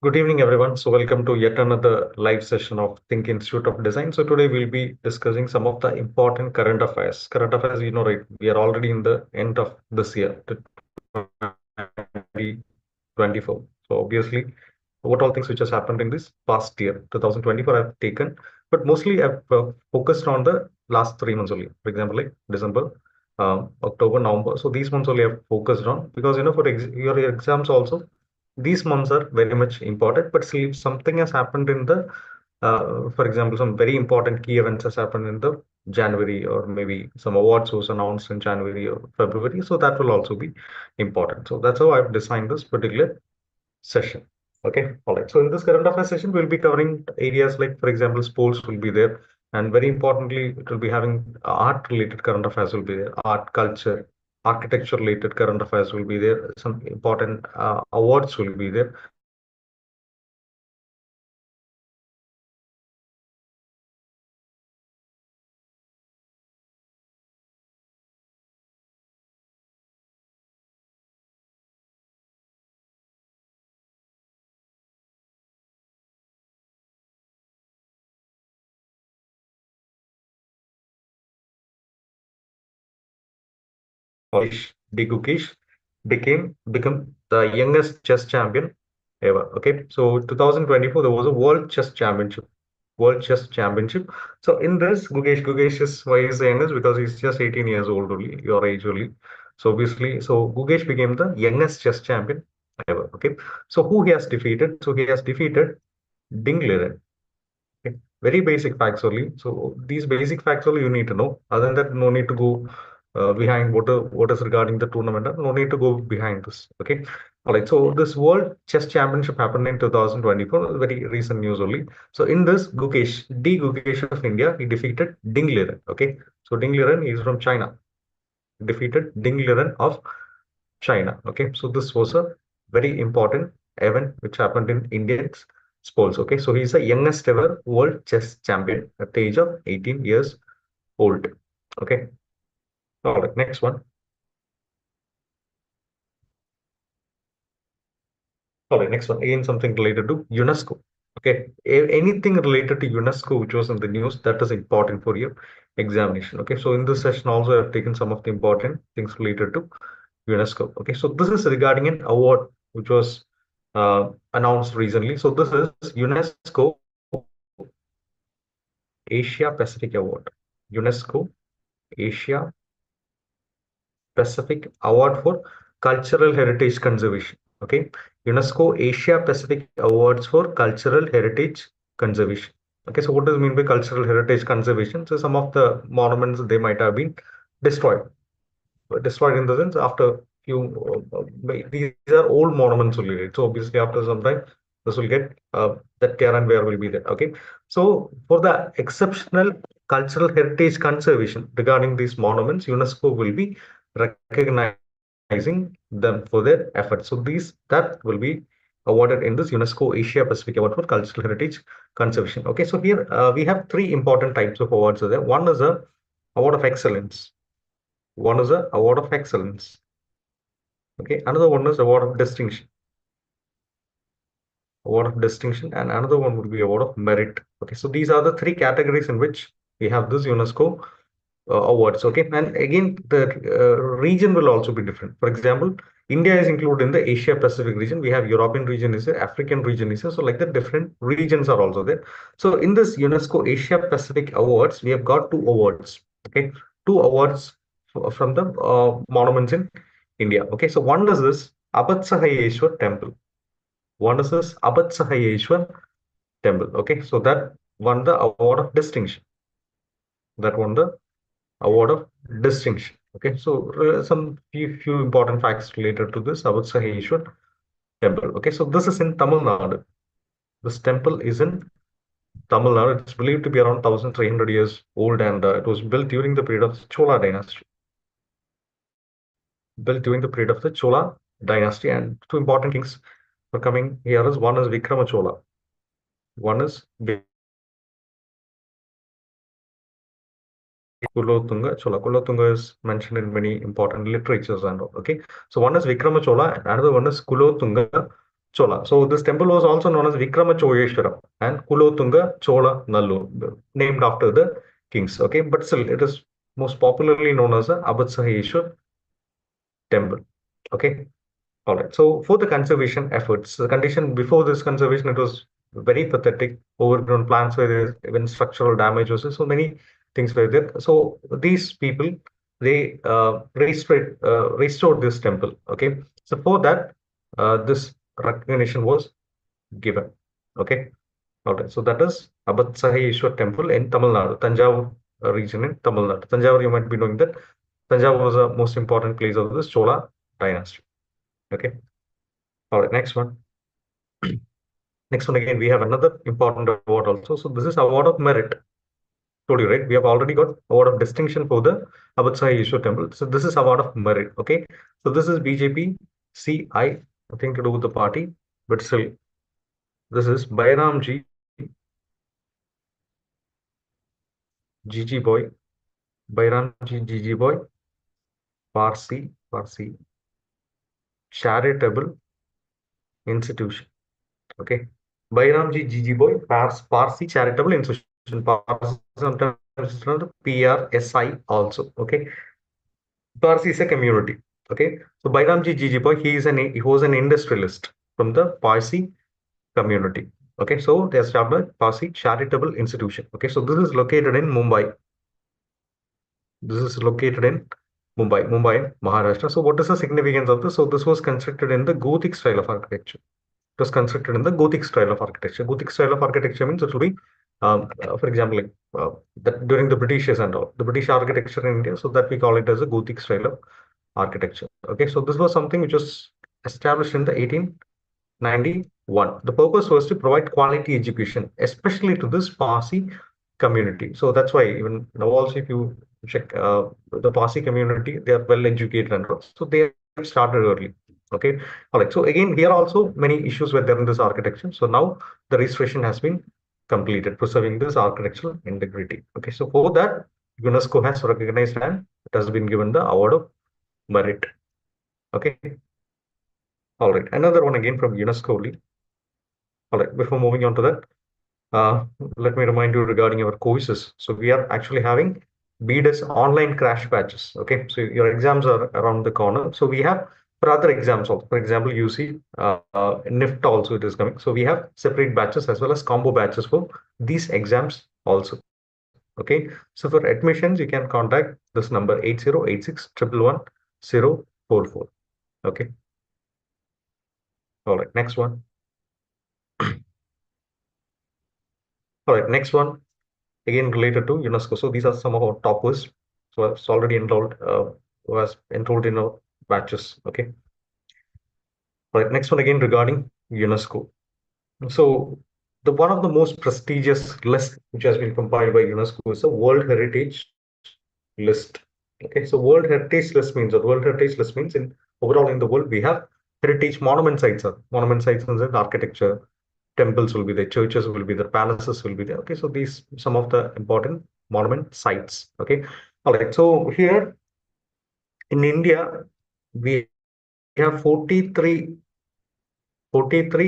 Good evening, everyone. So, welcome to yet another live session of Think Institute of Design. So, today we'll be discussing some of the important current affairs. Current affairs, right? We are already in the end of this year, 2024. So, obviously, what all things which has happened in this past year, 2024, I've taken, but mostly I've focused on the last 3 months only. For example, like December, October, November. So, these months only I've focused on because for your exams also these months are very much important, but see if something has happened in the for example, some very important key events has happened in the January, or maybe some awards was announced in January or February, so that will also be important. So that's how I've designed this particular session. Okay, all right. So in this current affairs session, we'll be covering areas like, for example, sports will be there, and very importantly, it will be having art-related current affairs will be there, art, culture, architecture-related current affairs will be there. Some important awards will be there. Gukesh become the youngest chess champion ever. Okay, so 2024 there was a World Chess Championship. So in this, Gukesh is why he's the youngest because he's just 18 years old only, your age only. So obviously, so Gukesh became the youngest chess champion ever. Okay, so who he has defeated? So he has defeated Ding Liren. Okay. Very basic facts only. So these basic facts only you need to know. Other than that, no need to go behind what is regarding the tournament. No need to go behind this. Okay. All right. So this World Chess Championship happened in 2024. Very recent news only. So in this, Gukesh of India, he defeated Ding Liren. Okay. So Ding Liren is from China. Defeated Ding Liren of China. Okay, so this was a very important event which happened in Indian sports. Okay, so he's the youngest ever world chess champion at the age of 18 years old. Okay, all right, next one. All right, next one. Again, something related to UNESCO. Okay, anything related to UNESCO which was in the news that is important for your examination. Okay, so in this session also I've taken some of the important things related to UNESCO. Okay, so this is regarding an award which was announced recently. So this is UNESCO Asia Pacific Award. UNESCO Asia Pacific Award for Cultural Heritage Conservation. Okay, UNESCO Asia Pacific Awards for Cultural Heritage Conservation. Okay, so what does it mean by cultural heritage conservation? So some of the monuments they might have been destroyed. Destroyed in the sense after few these are old monuments only, right? So obviously after some time this will get that care and wear will be there. Okay, so for the exceptional cultural heritage conservation regarding these monuments, UNESCO will be recognizing them for their efforts. So these that will be awarded in this UNESCO Asia Pacific Award for Cultural Heritage Conservation. Okay, so here we have three important types of awards there. One is a award of excellence. One is a award of excellence. Okay, another one is award of distinction. Award of distinction, and another one would be award of merit. Okay, so these are the three categories in which we have this UNESCO awards. Okay, and again the region will also be different. For example, India is included in the Asia Pacific region. We have European region is there, African region is there. So like the different regions are also there. So in this UNESCO Asia Pacific Awards, we have got two awards. Okay, two awards from the monuments in India. Okay, so one is this Abatsahayeshwar temple. One is this Abatsahayeshwar temple. Okay, so that won the award of distinction. That won the award of distinction. Okay, so some few important facts related to this Avatsaheshwar temple. Okay, so this is in Tamil Nadu. This temple is in Tamil Nadu. It's believed to be around 1,300 years old, and it was built during the period of the Chola dynasty. Built during the period of the Chola dynasty, and two important kings are coming here is one is Vikrama Chola. One is Kulothunga Chola. Kulothunga is mentioned in many important literatures and all. Okay, so one is Vikrama Chola, and another one is Kulothunga Chola. So this temple was also known as Vikrama Choleshwaram and Kulotunga Chola Nallur, named after the kings. Okay, but still it is most popularly known as the Abhatsaheshwar temple. Okay. All right. So for the conservation efforts, the condition before this conservation, it was very pathetic. Overgrown plants were there, even structural damage was there. So many things were there. So these people, they restored this temple. Okay. So for that, this recognition was given. Okay. All right. So that is Abhatsaheshwar temple in Tamil Nadu, Tanjavur region in Tamil Nadu. Tanjavur, you might be knowing that Tanjavur was a most important place of this Chola dynasty. Okay. All right. Next one. Next one again, we have another important award also. So this is award of merit. Told you, right? We have already got award of distinction for the Abhatsai Ishwar Temple. So this is award of merit. Okay. So this is BJP CI, nothing to do with the party, but still, this is Bairamji GG Boy, Bairamji GG Boy, Parsi Charitable Institution. Okay. Bairamji GG Boy, Parsi Charitable Institution. Parsi sometimes it's called PRSI also. Okay. Parsi is a community. Okay. So Bairamji Jijiboy, he was an industrialist from the Parsi community. Okay. So they established Parsi Charitable Institution. Okay. So this is located in Mumbai. This is located in Mumbai, Maharashtra. So what is the significance of this? So this was constructed in the Gothic style of architecture. It was constructed in the Gothic style of architecture. Gothic style of architecture means it will be, for example, like that during the Britishes and all, the British architecture in India, so that we call it as a Gothic style of architecture. Okay, so this was something which was established in the 1891. The purpose was to provide quality education, especially to this Parsi community. So that's why even now also if you check the Parsi community, they are well educated and all. So they have started early. Okay. All right. So again, here also many issues were there in this architecture. So now the registration has been completed, preserving this architectural integrity. Okay. So for that, UNESCO has recognized and it has been given the award of merit. Okay. All right. Another one again from UNESCO only. All right. Before moving on to that, uh, let me remind you regarding our courses. So we are actually having bdes online crash batches. Okay. So your exams are around the corner. So we have for other exams also. For example, UC, NIFT also it is coming. So we have separate batches as well as combo batches for these exams also. Okay. So for admissions, you can contact this number 8086 111 Okay. All right. Next one. All right. Next one. Again related to UNESCO. So these are some of our toppers. So it's already enrolled, was enrolled in our batches. Okay. All right. Next one again regarding UNESCO. So the one of the most prestigious list which has been compiled by UNESCO is the World Heritage List. Okay. So World Heritage List means, or World Heritage List means in overall in the world we have heritage monument sites. Monument sites in the architecture, temples will be there, churches will be there, palaces will be there. Okay, so these some of the important monument sites. Okay, all right. So here in India, we have 43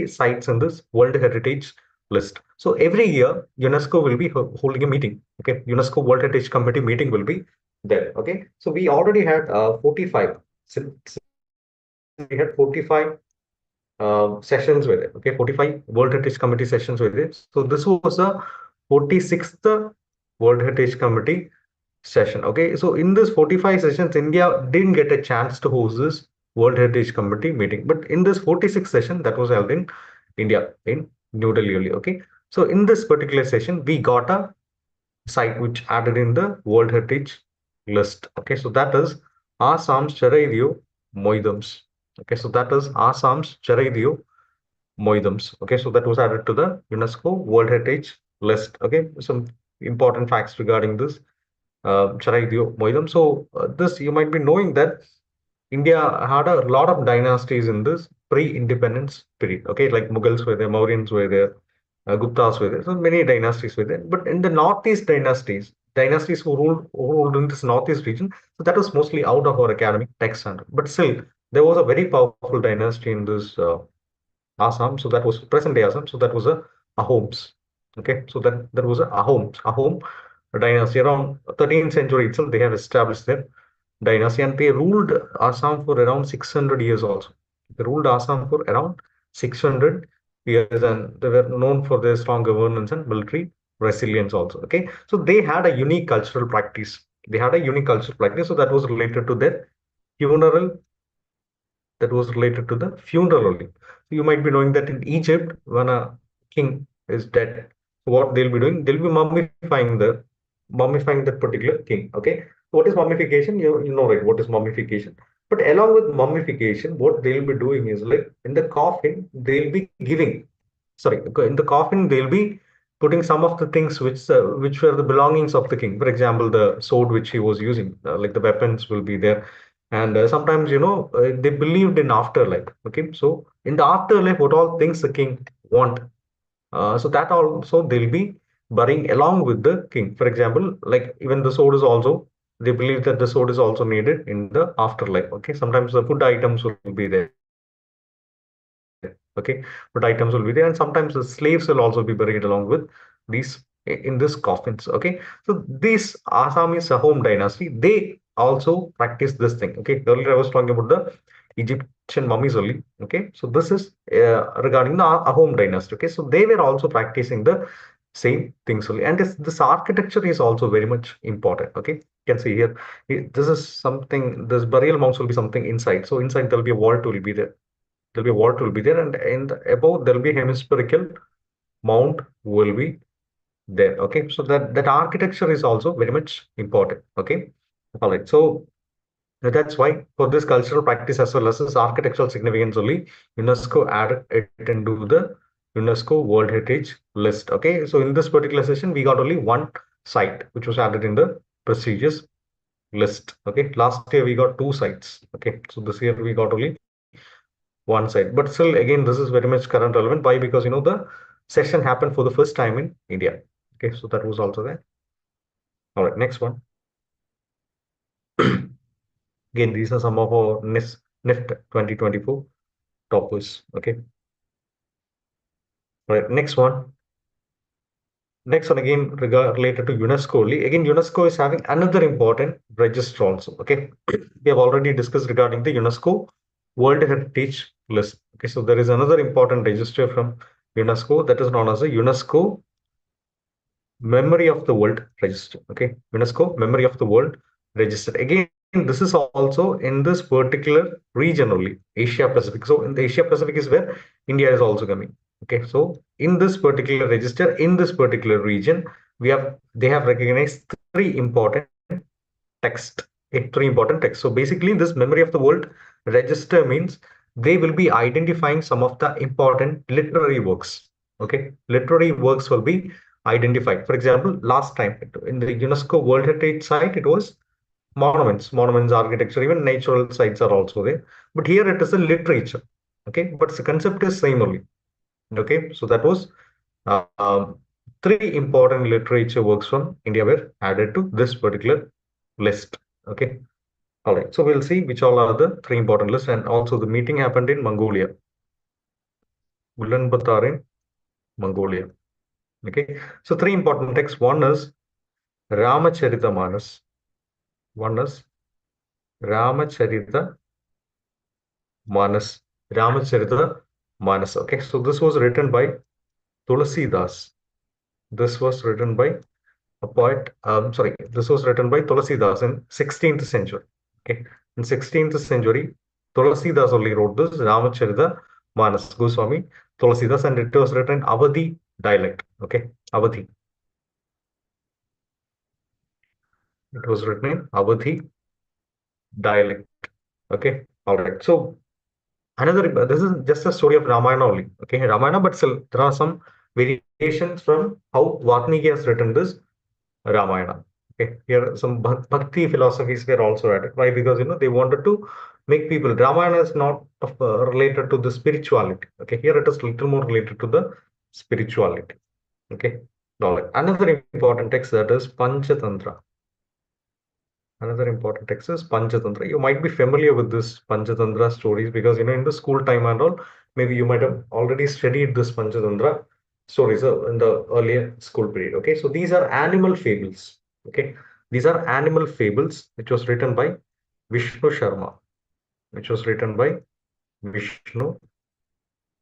sites in this World Heritage list. So every year, UNESCO will be holding a meeting. Okay, UNESCO World Heritage Committee meeting will be there. Okay, so we already had 45. We had 45 sessions with it. Okay, 45 World Heritage Committee sessions with it. So this was the 46th World Heritage Committee session. Okay, so in this 45 sessions, India didn't get a chance to host this World Heritage Committee meeting. But in this 46th session that was held in India, in New Delhi only. Okay, so in this particular session, we got a site which added in the World Heritage list. Okay, so that is Assam's Charaideo Moidams. Okay, so that is Assam's Charaideo Moidams. Okay, so that was added to the UNESCO World Heritage list. Okay, some important facts regarding this Charaideo Moidam. So this you might be knowing that India had a lot of dynasties in this pre-independence period. Okay, like Mughals were there, Mauryans were there, Guptas were there. So many dynasties were there. But in the Northeast dynasties who ruled in this Northeast region, so that was mostly out of our academic text standard. But still, there was a very powerful dynasty in this Assam. So that was present day Assam. So that was a Ahoms. Okay, so that was a Ahom dynasty around 13th century itself. They have established their dynasty and they ruled Assam for around 600 years also. They ruled Assam for around 600 years and they were known for their strong governance and military resilience also. Okay, so they had a unique cultural practice. They had a unique cultural practice. So that was related to their funeral that was related to the funeral only. So you might be knowing that in Egypt, when a king is dead, what they'll be doing, they'll be mummifying that particular king. Okay. What is mummification? You know, right? What is mummification? But along with mummification, what they'll be doing is like in the coffin, they'll be giving, sorry, in the coffin, they'll be putting some of the things which were the belongings of the king. For example, the sword which he was using, like the weapons will be there and sometimes they believed in afterlife. Okay, so in the afterlife what all things the king want, so that also they'll be burying along with the king. For example, like even the sword is also, they believe that the sword is also needed in the afterlife. Okay, sometimes the food items will be there. Okay, food items will be there and sometimes the slaves will also be buried along with these in this coffins. Okay, so this Assamese Sahom dynasty, they also practice this thing. Okay, earlier I was talking about the Egyptian mummies only. Okay, so this is regarding the Ahom dynasty. Okay, so they were also practicing the same things only, and this architecture is also very much important. Okay, you can see here, this is something, this burial mounds will be something inside. So inside there'll be a vault will be there. There'll be a vault will be there, and above there'll be hemispherical mount will be there. Okay, so that architecture is also very much important. Okay, all right. So that's why for this cultural practice as well as this architectural significance only, UNESCO added it into the UNESCO World Heritage list. Okay, so in this particular session, we got only one site which was added in the prestigious list. Okay, last year we got two sites. Okay, so this year we got only one site. But still, again, this is very much current relevant. Why? Because the session happened for the first time in India. Okay, so that was also there. All right, next one. Again, these are some of our NIFT 2024 toppers. Okay. All right. Next one. Next one again related to UNESCO only. Again, UNESCO is having another important register also. Okay. We have already discussed regarding the UNESCO World Heritage List. Okay. So there is another important register from UNESCO that is known as the UNESCO Memory of the World Register. Okay. UNESCO Memory of the World Register. Again, this is also in this particular region only, Asia Pacific. So in the Asia Pacific is where India is also coming. Okay. So in this particular register, in this particular region, they have recognized three important text. Three important texts. So basically, this Memory of the World Register means they will be identifying some of the important literary works. Okay, literary works will be identified. For example, last time in the UNESCO World Heritage site, it was monuments, architecture, even natural sites are also there. But here it is a literature. Okay, but the concept is same only. Okay, so that was um, three important literature works from India were added to this particular list. Okay, all right. So we'll see which all are the three important lists, and also the meeting happened in Mongolia, Ulaanbaatar in Mongolia. Okay, so three important texts. One is Ramacharita One is Ramacharita Manas. Ramacharita Manas. Okay, so this was written by Tulasidas. This was written by a poet. Sorry, this was written by Tulasidas in 16th century. Okay, in 16th century, Tulasidas only wrote this Ramacharita Manas, Goswami Tulasidas, and it was written in Awadhi dialect. Okay, Awadhi. It was written in Awadhi dialect. Okay, all right. So another, this is just a story of Ramayana only. Okay, Ramayana, but still there are some variations from how Valmiki has written this Ramayana. Okay, here some bhakti philosophies were also added. Why? Because they wanted to make people. Ramayana is not related to the spirituality. Okay, here it is little more related to the spirituality. Okay, now another important text, that is Panchatantra. Another important text is Panchatantra. You might be familiar with this Panchatantra stories because in the school time and all Maybe you might have already studied this Panchatantra stories in the earlier school period. Okay, so these are animal fables. Okay, these are animal fables, which was written by Vishnu Sharma, which was written by Vishnu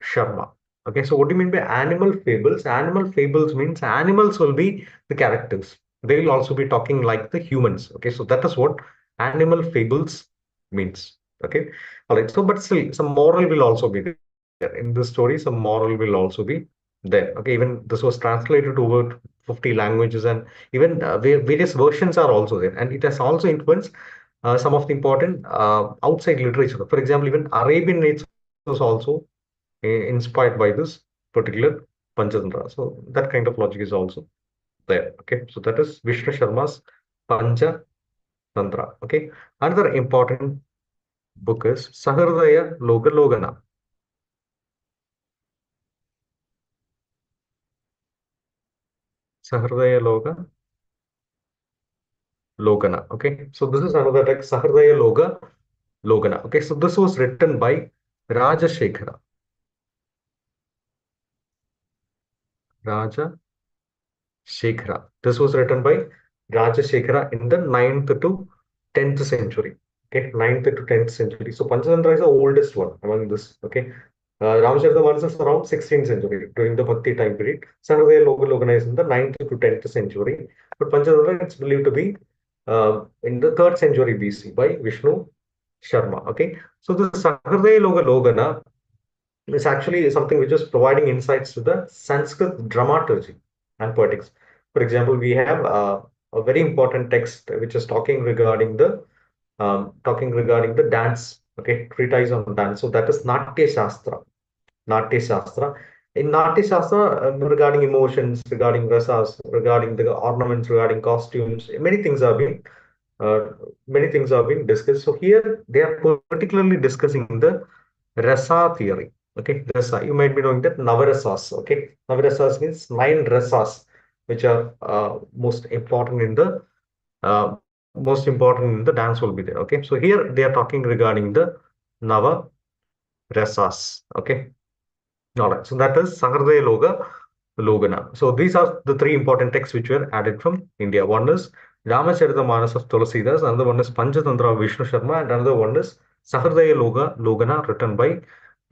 Sharma. Okay, so what do you mean by animal fables? Animal fables means animals will be the characters. They will also be talking like the humans. Okay, so that is what animal fables means. Okay, all right. So, but still, some moral will also be there in this story. Some moral will also be there. Okay, even this was translated to over 50 languages, and even various versions are also there, and it has also influenced some of the important outside literature. For example, even Arabian Nights was also inspired by this particular Panchatantra. So that kind of logic is also there. Okay, so that is Vishnu Sharma's Panchatantra. Okay, another important book is Sahridaya Loga Logana. Sahridaya Loga Logana. Okay, so this is another text, Sahridaya Loga Logana. Okay, so this was written by Rajasekhara. Raja Shekhara. This was written by Raja Shekhara in the 9th to 10th century. Okay, 9th to 10th century. So Panchatantra is the oldest one among this. Okay, Ramacharita is around 16th century during the Bhakti time period. Sahradaya Logana is in the 9th to 10th century. But Panchatantra is believed to be in the 3rd century BC by Vishnu Sharma. Okay, so the Sahradaya Logana is actually something which is providing insights to the Sanskrit dramaturgy and poetics. For example, we have a very important text which is talking regarding the dance. Okay, treatise on dance. So that is Natya Shastra. Natya Shastra. In Natya Shastra, regarding emotions, regarding rasas, regarding the ornaments, regarding costumes, uh, many things are being discussed. So here they are particularly discussing the rasa theory. Okay, rasa. You might be knowing that navarasas. Okay, navarasas means nine rasas, which are most important in the dance will be there. Okay, so here they are talking regarding the nava rasas. Okay, all right. So that is Sahardaya Logana. So these are the three important texts which were added from India. One is Ramacharita of Tulasidas, another one is Panchatantra of Vishnu Sharma, and another one is Sahardaya Logana written by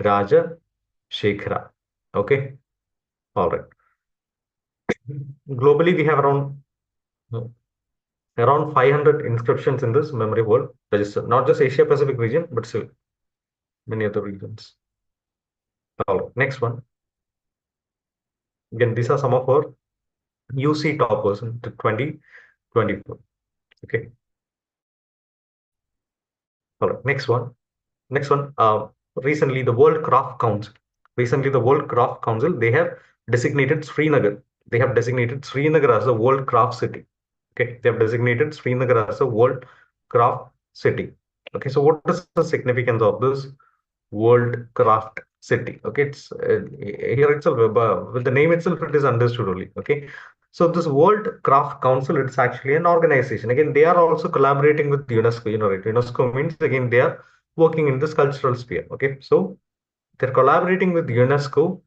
Raja Shekhara. Okay, all right. Globally, we have around 500 inscriptions in this memory world register, not just Asia Pacific region, but still many other regions. All right, next one. Again, these are some of our UC toppers in 2024. Okay. All right. Next one. Next one. Recently, the World Craft Council. Recently, the World Craft Council, they have designated Srinagar. They have designated Srinagar as a World Craft City. Okay. They have designated Srinagar as a World Craft City. Okay. So, what is the significance of this World Craft City? Okay. It's here itself, with the name itself, it is understood only. Okay. So this World Craft Council, it's actually an organization. Again, they are also collaborating with UNESCO. You know, right? UNESCO means again they are working in this cultural sphere. Okay, so they're collaborating with UNESCO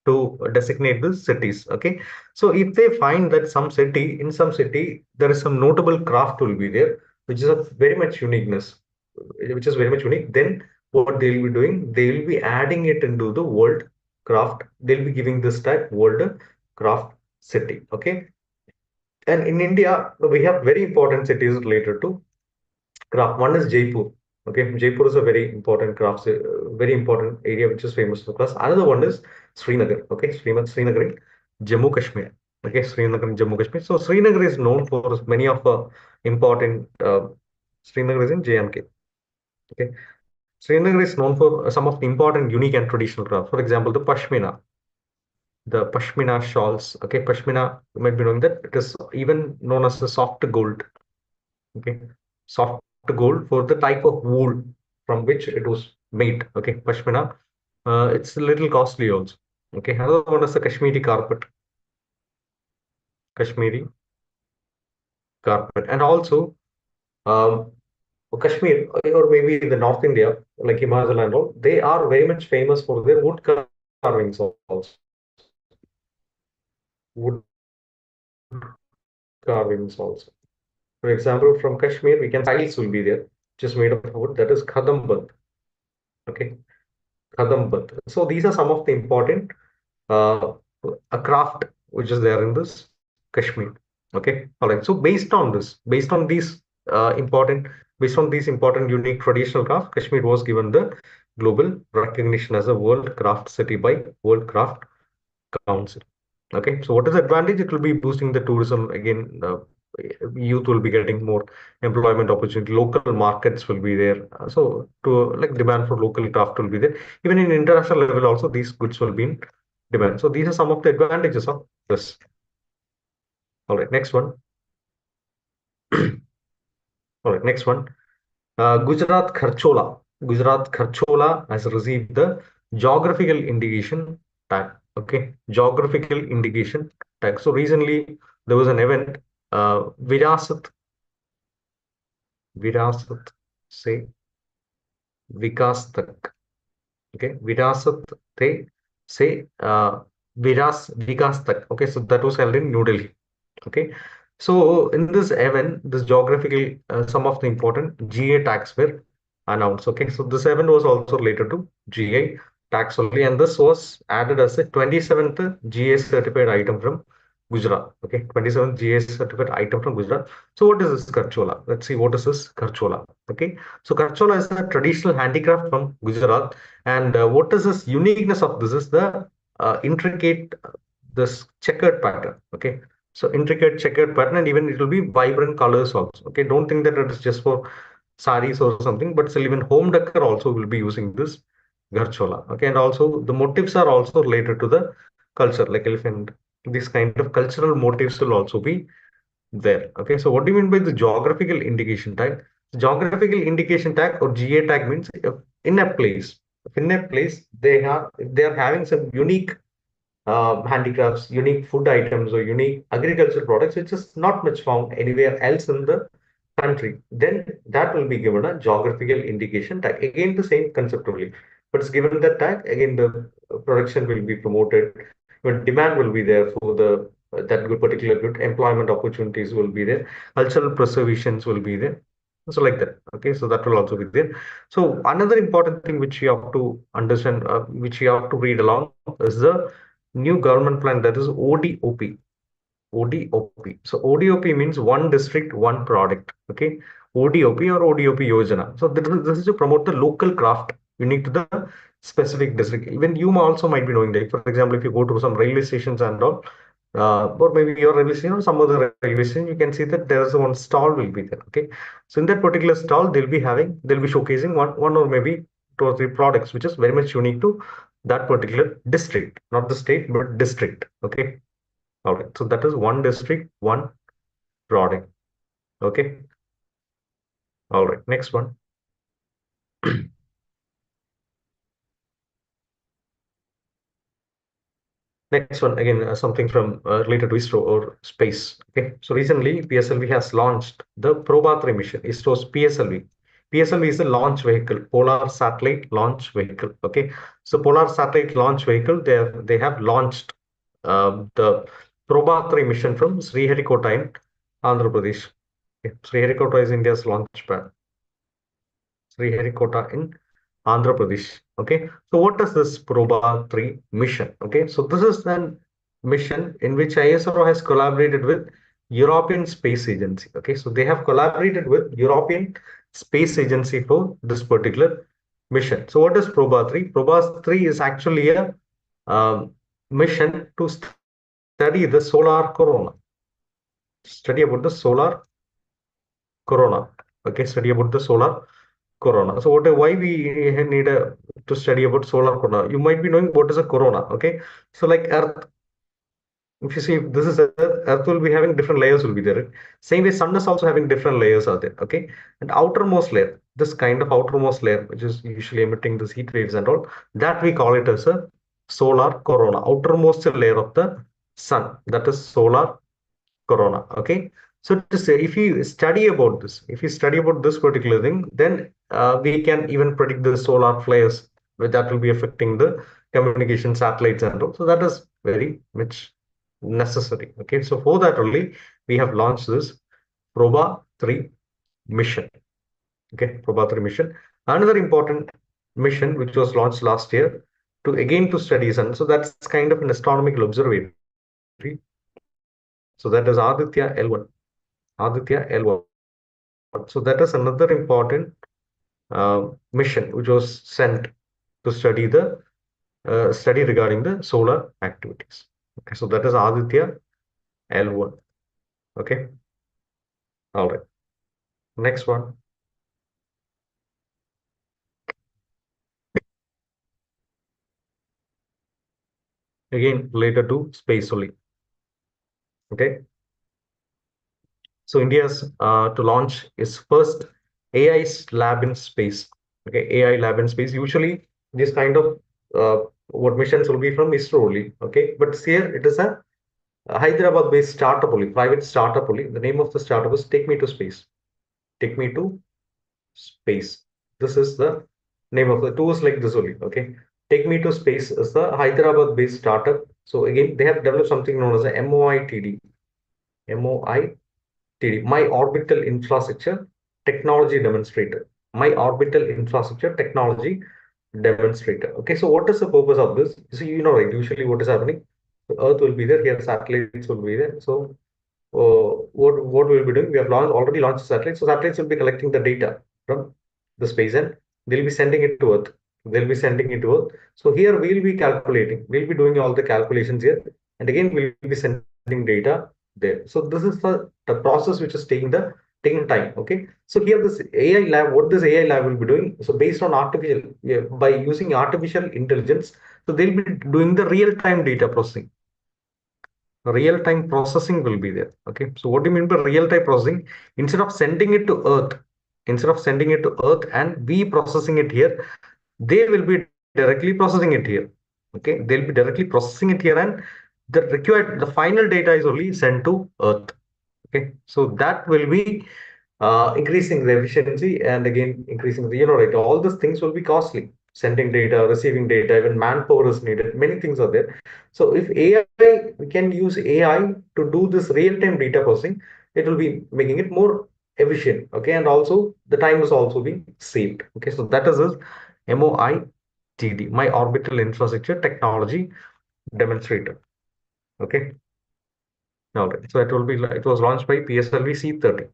to designate the cities. Okay, so if they find that some city, there is some notable craft will be there, which is of very much uniqueness, which is very much unique, then what they'll be doing, they'll be adding it into the World Craft. They'll be giving this tag World Craft City. Okay, and in India, we have very important cities related to craft. One is Jaipur. Okay, Jaipur is a very important area which is famous for crafts. Another one is Srinagar. Okay, Srinagar in Jammu Kashmir. Okay, Srinagar in Jammu Kashmir. So Srinagar is known for many of the important. Srinagar is in JNK. Okay, Srinagar is known for some of the important, unique, and traditional crafts. For example, the Pashmina shawls. Okay, Pashmina, you might be knowing that it is even known as the soft gold. Okay, soft gold for the type of wool from which it was made. Okay, Pashmina. It's a little costly also. Okay, another one is the Kashmiri carpet. Kashmiri carpet, and also um, Kashmir or maybe the North India, like Himachal and all, they are very much famous for their wood carvings also. Wood carvings also. For example, from Kashmir, we can tiles will be there, just made of wood. That is Khadambat. Okay, Khadambat. So these are some of the important uh, a craft which is there in this Kashmir. Okay, all right. So important, based on these important, unique traditional craft, Kashmir was given the global recognition as a World Craft City by World Craft Council. Okay, so what is the advantage? It will be boosting the tourism again. Youth will be getting more employment opportunity. Local markets will be there. So to like demand for local craft will be there. Even in international level, also these goods will be in demand. So these are some of the advantages of this. All right, next one. All right, next one. Gujarat Gharchola. Gujarat Gharchola has received the geographical indication tag. Okay, geographical indication tag. So recently there was an event, Virasat se Vikas Tak. Okay, Virasat te se Vikas Tak. Okay, so that was held in New Delhi. Okay, so in this event, this geographical, some of the important GA tags were announced. Okay, so this event was also related to GA tags only, and this was added as a 27th GA certified item from Gujarat. Okay, 27th GA certified item from Gujarat. So what is this Karchola? Let's see what is this Karchola. Okay, so Karchola is a traditional handicraft from Gujarat, and what is this uniqueness of this is the intricate this checkered pattern. Okay, so intricate checkered pattern, and even it will be vibrant colors also. Okay, don't think that it is just for saris or something, but still even home decor also will be using this Gharchola. Okay, and also the motifs are also related to the culture, like elephant. This kind of cultural motifs will also be there. Okay, so what do you mean by the geographical indication tag? Geographical indication tag or GA tag means if in a place, if in a place they are having some unique handicrafts, unique food items, or unique agricultural products, which is not much found anywhere else in the country, then that will be given a geographical indication tag. Again, the same concept only, but it's given that tag. Again, the production will be promoted, but demand will be there for the that good particular good employment opportunities will be there, cultural preservations will be there. So like that. Okay, so that will also be there. So another important thing which you have to understand, which you have to read along, is the new government plan, that is ODOP. ODOP. So ODOP means one district, one product. Okay. ODOP or ODOP Yojana. So this is to promote the local craft unique to the specific district. Even you also might be knowing that, for example, if you go to some railway stations and all, or maybe your railway station or some other railway station, you can see that there is one stall will be there. Okay. So in that particular stall, they'll be showcasing one or maybe two or three products, which is very much unique to that particular district, not the state, but district. Okay. All right. So that is one district, one product. Okay. All right. Next one. Next one, again, something from related to ISRO or space. Okay. So recently, PSLV has launched the Probatra mission, ISRO's PSLV. PSLV is the launch vehicle, Polar Satellite Launch Vehicle. Okay. So Polar Satellite Launch Vehicle, they have launched the Probatra mission from Sriharikota in Andhra Pradesh. Okay. Sriharikota is India's launch pad. Sriharikota in Andhra Pradesh. Okay, so what is this Proba 3 mission? Okay, so this is an mission in which ISRO has collaborated with European Space Agency. Okay, so they have collaborated with European Space Agency for this particular mission. So what is Proba 3? Proba 3 is actually a mission to study the solar corona. Study about the solar corona. Okay, study about the solar corona. So why we need to study about solar corona? You might be knowing what is a corona. Okay, so like Earth, if you see this is Earth will be having different layers will be there. Same way, Sun is also having different layers are there. Okay, and outermost layer, this kind of outermost layer, which is usually emitting the heat waves and all, that we call it as a solar corona. Outermost layer of the Sun, that is solar corona. Okay, So to say, if you study about this particular thing, then we can even predict the solar flares that will be affecting the communication satellites and all. So that is very much necessary. Okay, so for that only we have launched this Proba 3 mission. Okay, Proba 3 mission. Another important mission which was launched last year to study sun. So that's kind of an astronomical observatory. So that is Aditya L1. Aditya L1. So that is another important mission which was sent to study regarding the solar activities. Okay, so that is Aditya L1. Okay, all right. Next one, again related to space only. Okay, so India's to launch its first AI lab in space. Okay, AI lab in space. Usually, this kind of what missions will be from ISRO only. Okay, but here it is a Hyderabad-based startup only, private startup only. The name of the startup is Take Me to Space. Take Me to Space. This is the name of the tools like this only. Okay, Take Me to Space is the Hyderabad-based startup. So again, they have developed something known as a MOITD. MOITD, My Orbital Infrastructure Technology Demonstrator. My Orbital Infrastructure Technology Demonstrator. Okay, so what is the purpose of this? So you know, right? Usually, what is happening? The Earth will be there. Here, satellites will be there. So what we'll be doing, we have already launched satellites. So satellites will be collecting the data from the space and they'll be sending it to Earth. They'll be sending it to Earth. So here we'll be calculating, we'll be doing all the calculations here, and again we'll be sending data there. So this is the process which is taking time. Okay. So here this AI lab, what this AI lab will be doing? So based on by using artificial intelligence, so they'll be doing the real-time data processing. Real-time processing will be there. Okay, so what do you mean by real-time processing? Instead of sending it to Earth, instead of sending it to Earth and we processing it here, they will be directly processing it here. Okay, they'll be directly processing it here, and the final data is only sent to Earth. Okay, so that will be increasing the efficiency and again increasing the, right, all these things will be costly. Sending data, receiving data, even manpower is needed. Many things are there. So if AI, we can use AI to do this real-time data processing, it will be making it more efficient. Okay, and also the time is also being saved. Okay, so that is this MOITD, My Orbital Infrastructure Technology Demonstrator. Okay, all right. So it was launched by PSLV C30,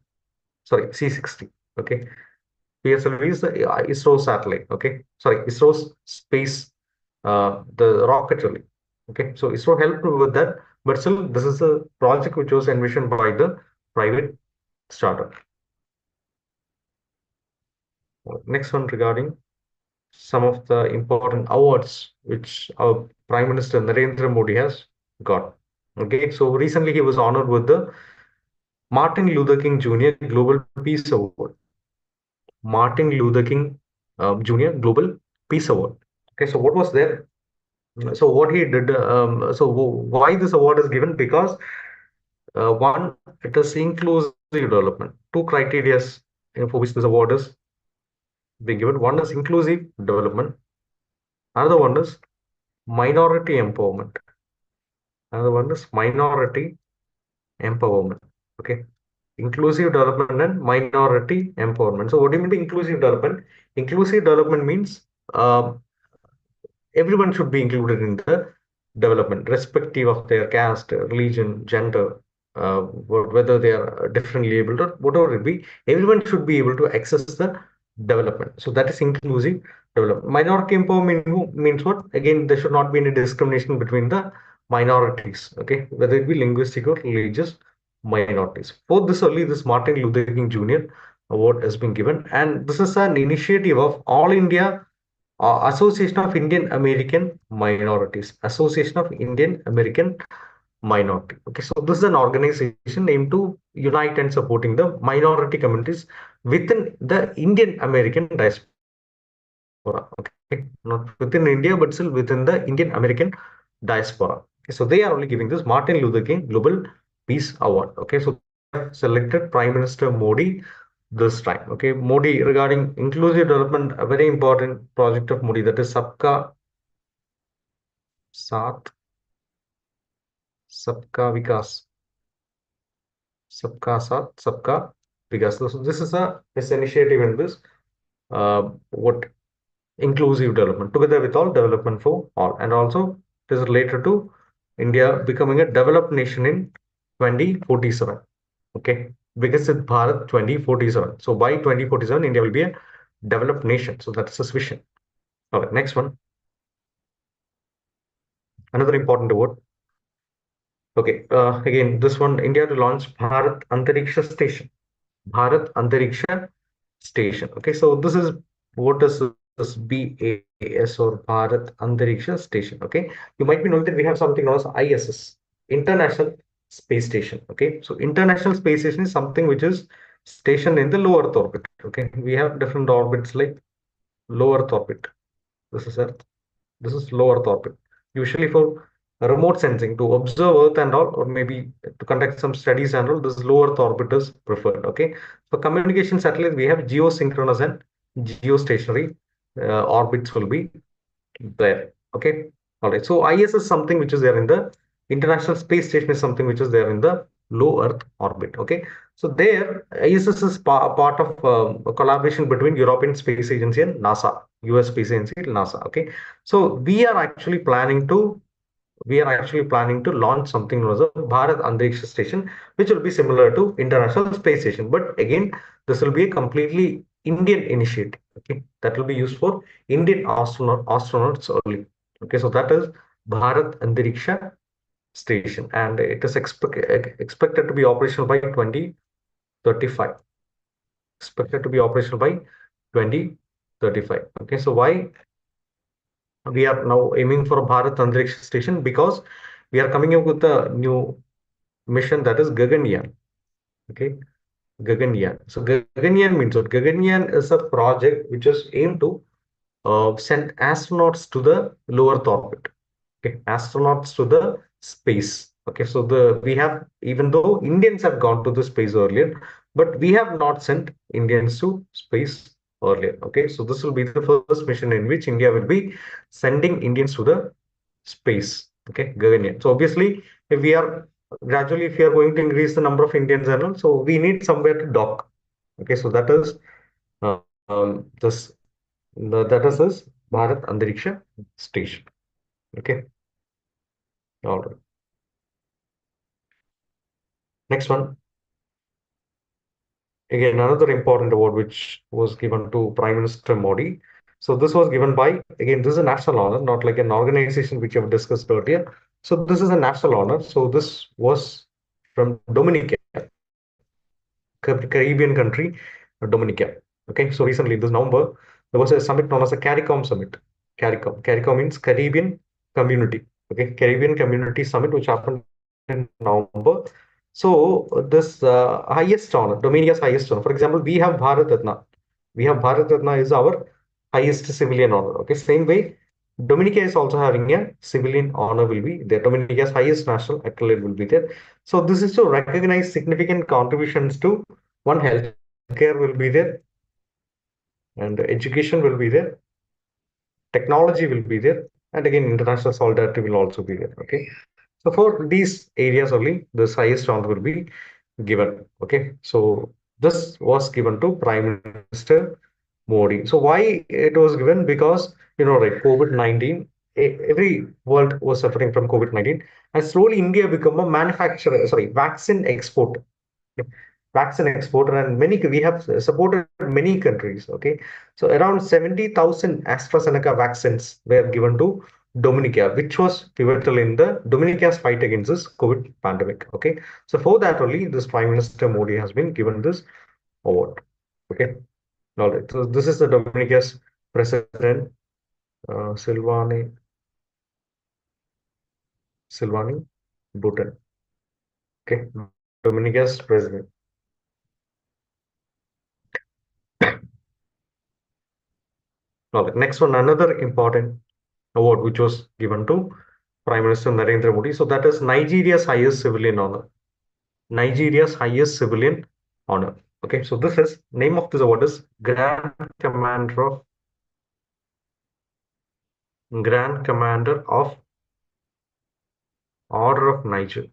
sorry, C60. Okay, PSLV is the ISRO satellite. Okay, sorry, ISRO's space, the rocket only. Okay, so ISRO helped with that, but still, this is a project which was envisioned by the private startup. Next one regarding some of the important awards which our Prime Minister Narendra Modi has got. Okay, so recently he was honored with the Martin Luther King Jr. Global Peace Award. Martin Luther King Jr. Global Peace Award. Okay, so what was there? So what he did, why this award is given? Because one, it is inclusive development. Two criteria for which this award is being given. One is inclusive development. Another one is minority empowerment. Another one is minority empowerment. Okay, inclusive development and minority empowerment. So what do you mean by inclusive development? Inclusive development means everyone should be included in the development, respective of their caste, religion, gender, whether they are differently able or whatever it be. Everyone should be able to access the development. So that is inclusive development. Minority empowerment means what? Again, there should not be any discrimination between the minorities. Okay, whether it be linguistic or religious minorities. For this only, this Martin Luther King Jr. award has been given, and this is an initiative of All India Association of Indian American Minorities. Association of Indian American Minority. Okay, so this is an organization aimed to unite and supporting the minority communities within the Indian American diaspora. Okay, not within India, but still within the Indian American diaspora. Okay, so they are only giving this Martin Luther King Global Peace Award. Okay, so this is selected Prime Minister Modi this time. Okay, Modi regarding inclusive development, a very important project of Modi, that is Saath, Sabka Vikas, Sabka Saath, Sabka Vikas. So this is this initiative in this what inclusive development together with all development for all, and also it is related to India becoming a developed nation in 2047. Okay, Viksit Bharat 2047. So by 2047, India will be a developed nation. So that's his vision. All right, next one. Another important award. Okay, again, this one, India to launch Bharat Antariksha Station. Bharat Antariksha Station. Okay, so this is what is this BAS or Bharat Antariksha Station. Okay, you might be knowing that we have something known as ISS, International Space Station. Okay, so International Space Station is something which is stationed in the low Earth orbit. Okay, we have different orbits like low Earth orbit. This is Earth. This is low Earth orbit. Usually for remote sensing to observe Earth and all, or maybe to conduct some studies and all, this low Earth orbit is preferred. Okay. For communication satellites, we have geosynchronous and geostationary orbits will be there. Okay. All right. So IS is something which is there in the International Space Station is something which is there in the low Earth orbit. Okay. So there, ISS is part of a collaboration between European Space Agency and NASA, US Space Agency, NASA. Okay. So we are actually planning to launch something known as a Bharat Antariksha Station, which will be similar to International Space Station. But again, this will be a completely Indian initiative. Okay, that will be used for Indian astronauts only. Okay, so that is Bharat Antariksha Station, and it is expected to be operational by 2035. Expected to be operational by 2035. Okay, so why we are now aiming for a Bharat Antariksha Station? Because we are coming up with a new mission, that is Gaganyaan. Okay, Gaganyaan. So Gaganyaan means what? Gaganyaan is a project which is aimed to send astronauts to the low Earth orbit. Okay, astronauts to the space. Okay, so we have, even though Indians have gone to the space earlier, but we have not sent Indians to space earlier. Okay, so this will be the first mission in which India will be sending Indians to the space. Okay, Gaganyaan. So obviously, if we are gradually, if we are going to increase the number of Indians and all, so we need somewhere to dock. Okay, so that is uh, this that is this Bharat Antariksha Station. Okay, all right. Next one. Again, another important award which was given to Prime Minister Modi. So this was given by, again, this is a national honor, not like an organization which I've discussed earlier. So this is a national honor. So this was from Dominica, Caribbean country, Dominica. Okay, so recently, this November, there was a summit known as the CARICOM Summit. CARICOM means Caribbean Community. Okay, Caribbean Community Summit, which happened in November. So this highest honor, Dominica's highest honor. For example, we have Bharat Ratna. We have Bharat Ratna is our highest civilian honor. Okay, same way, Dominica is also having a civilian honor will be there. Dominica's highest national accolade will be there. So this is to recognize significant contributions to one, healthcare will be there, and education will be there, technology will be there, and again international solidarity will also be there. Okay, so for these areas only, the highest honor will be given. Okay, so this was given to Prime Minister Modi. So why it was given? Because right, COVID-19, every world was suffering from COVID-19, and slowly India become a manufacturer, sorry, vaccine exporter. Vaccine exporter, and many we have supported many countries. Okay, so around 70,000 AstraZeneca vaccines were given to Dominica, which was pivotal in the Dominica's fight against this COVID pandemic. Okay, so for that only, this Prime Minister Modi has been given this award. Okay, all right. So this is the Dominica's president, Silvani Bhutan. Okay, Dominica's president. All right. Next one, another important award which was given to Prime Minister Narendra Modi. So that is Nigeria's highest civilian honor. Nigeria's highest civilian honor. Okay, so this is name of this award is Grand Commander of Order of Niger.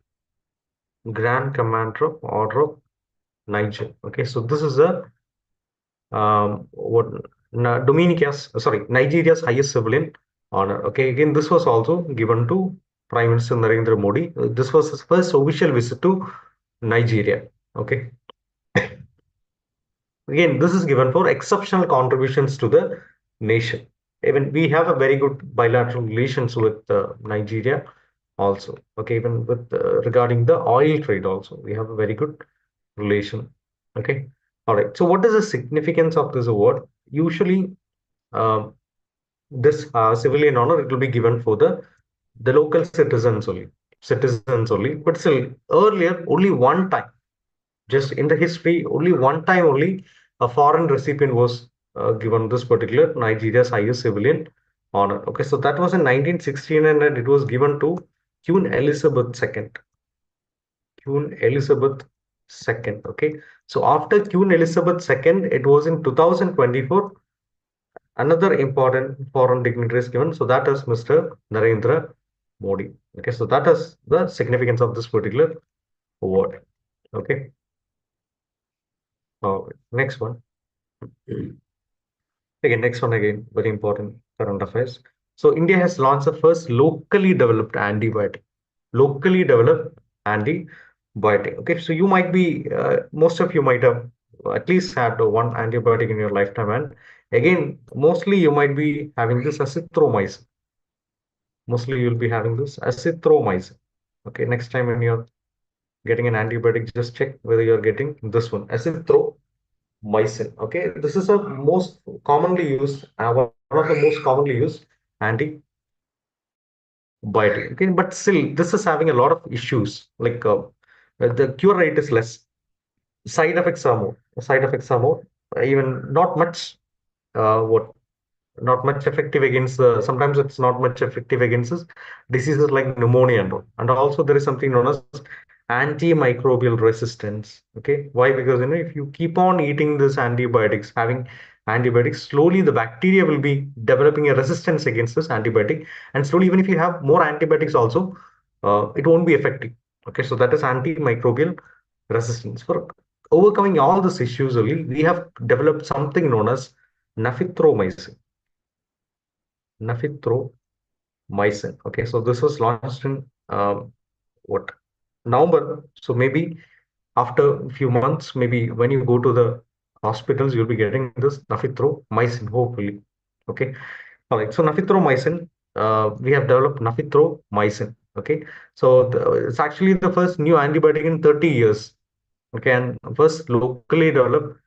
Grand Commander of Order of Niger. Okay, so this is a what Nigeria's highest civilian honor. Okay, again, this was also given to Prime Minister Narendra Modi. This was his first official visit to Nigeria. Okay, again, this is given for exceptional contributions to the nation. Even we have a very good bilateral relations with Nigeria also. Okay, even with regarding the oil trade also, we have a very good relation. Okay, all right. So, what is the significance of this award? Usually, um, this civilian honor it will be given for the local citizens only. But still, earlier only one time, just in the history, only one time only a foreign recipient was given this particular Nigeria's highest civilian honor. Okay, so that was in 1916 and it was given to Queen Elizabeth II. Queen Elizabeth II. Okay, so after Queen Elizabeth II, it was in 2024 another important foreign dignitary is given. So that is Mr. Narendra Modi. Okay, so that is the significance of this particular award. Okay, next one. Again, next one again, very important current affairs. So India has launched the first locally developed antibiotic. Locally developed antibiotic. Okay, so you might be, most of you might have at least had one antibiotic in your lifetime, and again, mostly you might be having this azithromycin. Mostly you'll be having this azithromycin. Okay, next time when you're getting an antibiotic, just check whether you're getting this one, azithromycin. Okay, this is a most commonly used, one of the most commonly used antibiotic. Okay, but still, this is having a lot of issues. Like the cure rate is less, side effects are more. Side effects are more. Even not much. What not much effective against the sometimes it's not much effective against this diseases like pneumonia and all. And also there is something known as antimicrobial resistance. Okay, why? Because if you keep on eating this antibiotics, having antibiotics, slowly the bacteria will be developing a resistance against this antibiotic, and slowly even if you have more antibiotics also, it won't be effective. Okay, so that is antimicrobial resistance. For overcoming all these issues only, we have developed something known as nafithromycin. Nafithromycin. Okay, so this was launched in what November. So maybe after a few months, maybe when you go to the hospitals, you'll be getting this nafithromycin, hopefully. Okay, all right. So nafithromycin, we have developed nafithromycin. Okay, so it's actually the first new antibiotic in 30 years. Okay, and first locally developed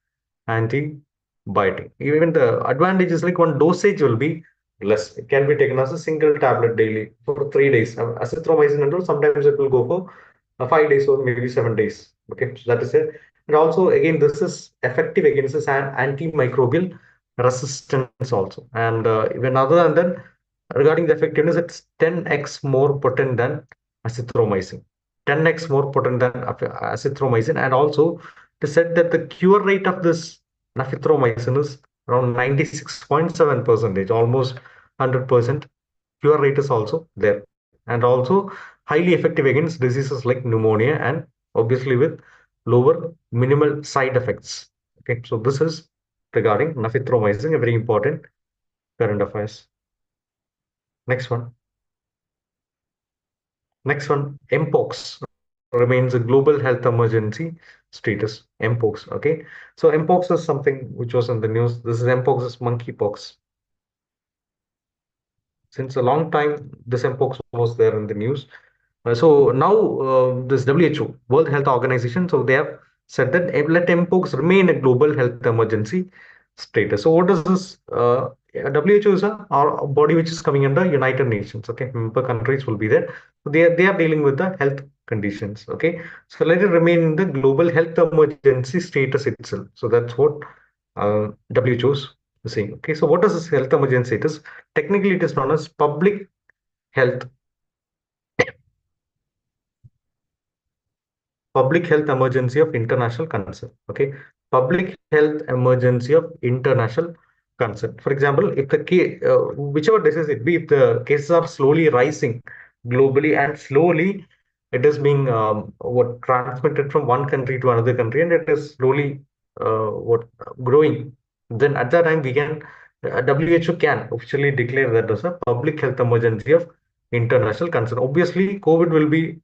antibiotic. Even the advantage is like one dosage will be less. It can be taken as a single tablet daily for 3 days. Azithromycin and all, sometimes it will go for 5 days or maybe 7 days. Okay, so that is it. And also, again, this is effective against this antimicrobial resistance also. And even other than that, regarding the effectiveness, it's 10x more potent than azithromycin. 10x more potent than azithromycin, and also they said that the cure rate of this nafithromycin is around 96.7 percentage, almost 100%. Cure rate is also there, and also highly effective against diseases like pneumonia, and obviously with lower minimal side effects. Okay, so this is regarding nafithromycin, a very important current affairs. Next one. Next one, Mpox remains a global health emergency status. Mpox, okay. So Mpox is something which was in the news. This is Mpox is monkeypox. Since a long time, this Mpox was there in the news. So now this WHO, World Health Organization, so they have said that let Mpox remain a global health emergency status. So what does this? WHO is a body which is coming under United Nations. Okay, member countries will be there. So they are dealing with the health conditions. Okay, so let it remain in the global health emergency status itself. So that's what WHO is saying. Okay, so what does this health emergency status? Technically, it is known as health public health emergency of international concern. Okay, public health emergency of international concern. For example, if the whichever disease it be, if the cases are slowly rising globally and slowly it is being what transmitted from one country to another country, and it is slowly what growing, then at that time we can WHO can officially declare that as a public health emergency of international concern. Obviously, COVID will be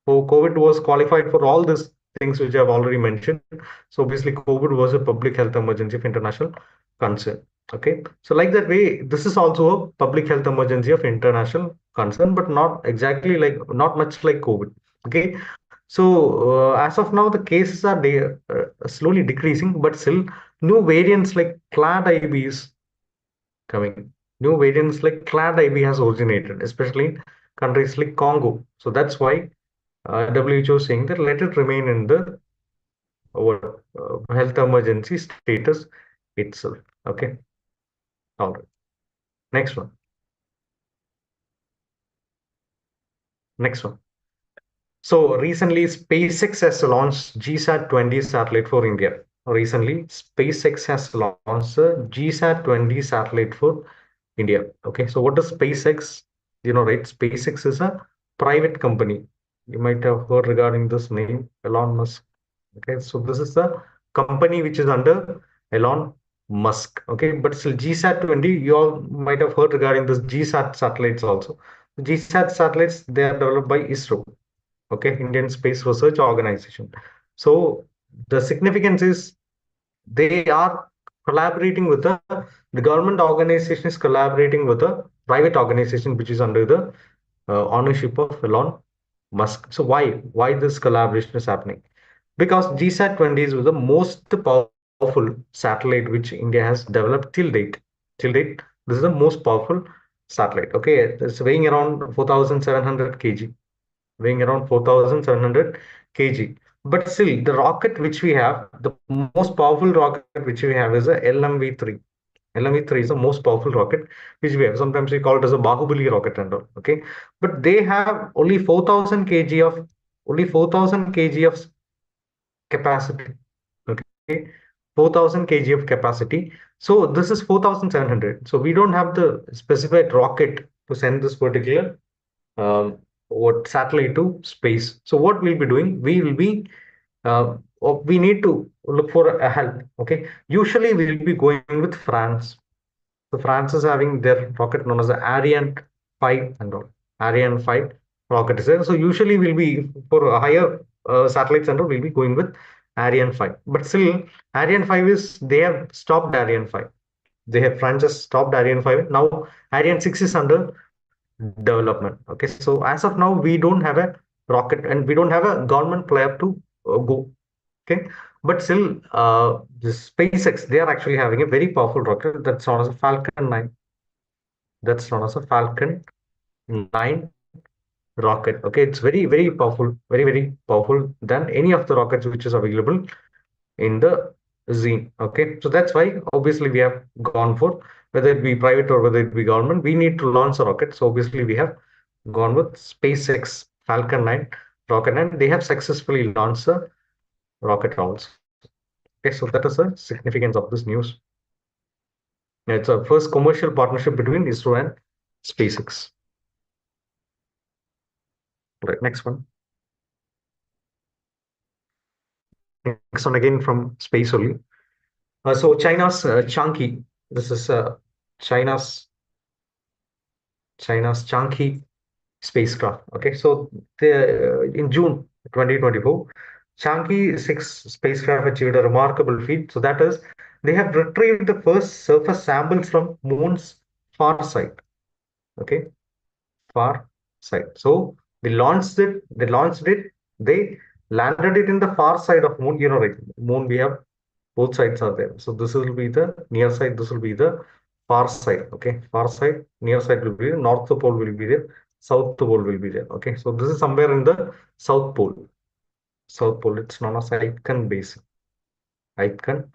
so COVID was qualified for all these things which I've already mentioned. So obviously COVID was a public health emergency of international concern. Okay. So like that way, this is also a public health emergency of international concern, but not exactly like, not much like COVID. Okay. So as of now, the cases are slowly decreasing, but still new variants like clad IB is coming. New variants like clad IB has originated, especially in countries like Congo. So that's why WHO saying that let it remain in the health emergency status itself. Okay, all right. Next one. Next one. So recently, SpaceX has launched GSAT-20 satellite for India. Recently, SpaceX has launched a GSAT-20 satellite for India. Okay, so what is SpaceX? You know, right? SpaceX is a private company. You might have heard regarding this name, Elon Musk. Okay, so this is the company which is under Elon Musk. Okay, but still GSAT-20, you all might have heard regarding this GSAT satellites also. GSAT satellites, they are developed by ISRO. Okay, Indian Space Research Organization. So the significance is they are collaborating with the government organization is collaborating with a private organization which is under the ownership of Elon Musk. So why this collaboration is happening? Because GSAT-20 is the most powerful satellite which India has developed till date. Till date, this is the most powerful satellite. Okay, it's weighing around 4,700 kg, weighing around 4,700 kg. But still, the rocket which we have, the most powerful rocket which we have is a LMV3. LMV3 is the most powerful rocket which we have. Sometimes we call it as a Bahubali rocket and all. Okay, but they have only 4,000 kg of capacity. Okay, 4,000 kg of capacity. So this is 4,700. So we don't have the specified rocket to send this particular what satellite to space. So what we'll be doing, we will be we need to look for a help. Okay, usually we'll be going with France. So France is having their rocket known as the Ariane 5 and all. Ariane 5 rocket is there. So usually we'll be for a higher satellites and all, we'll be going with Ariane 5. But still, Ariane 5 is they have stopped Ariane 5. They have France has stopped Ariane 5. Now Ariane 6 is under development. Okay, so as of now, we don't have a rocket and we don't have a government player to go. Okay, but still, the SpaceX they are actually having a very powerful rocket that's known as a Falcon 9. That's known as a Falcon 9 rocket. Okay, it's very powerful, very powerful than any of the rockets which is available in the scene. Okay, so that's why obviously we have gone for whether it be private or whether it be government, we need to launch a rocket. So obviously we have gone with SpaceX Falcon 9 rocket, and they have successfully launched a rocket also. Okay, so that is the significance of this news. It's a first commercial partnership between ISRO and SpaceX. Right, next one. Next one again from space only. So China's Chang'e. This is China's Chang'e spacecraft. Okay, so in June 2024, Chang'e 6 spacecraft achieved a remarkable feat. So that is, they have retrieved the first surface samples from moon's far side. Okay, far side. So they launched it, they landed it in the far side of moon. You know, right? Moon we have both sides are there. So this will be the near side, this will be the far side. Okay, far side, near side will be there, north pole will be there, south pole will be there. Okay, so this is somewhere in the south pole. South pole, it's known as Aitken Basin. Aitken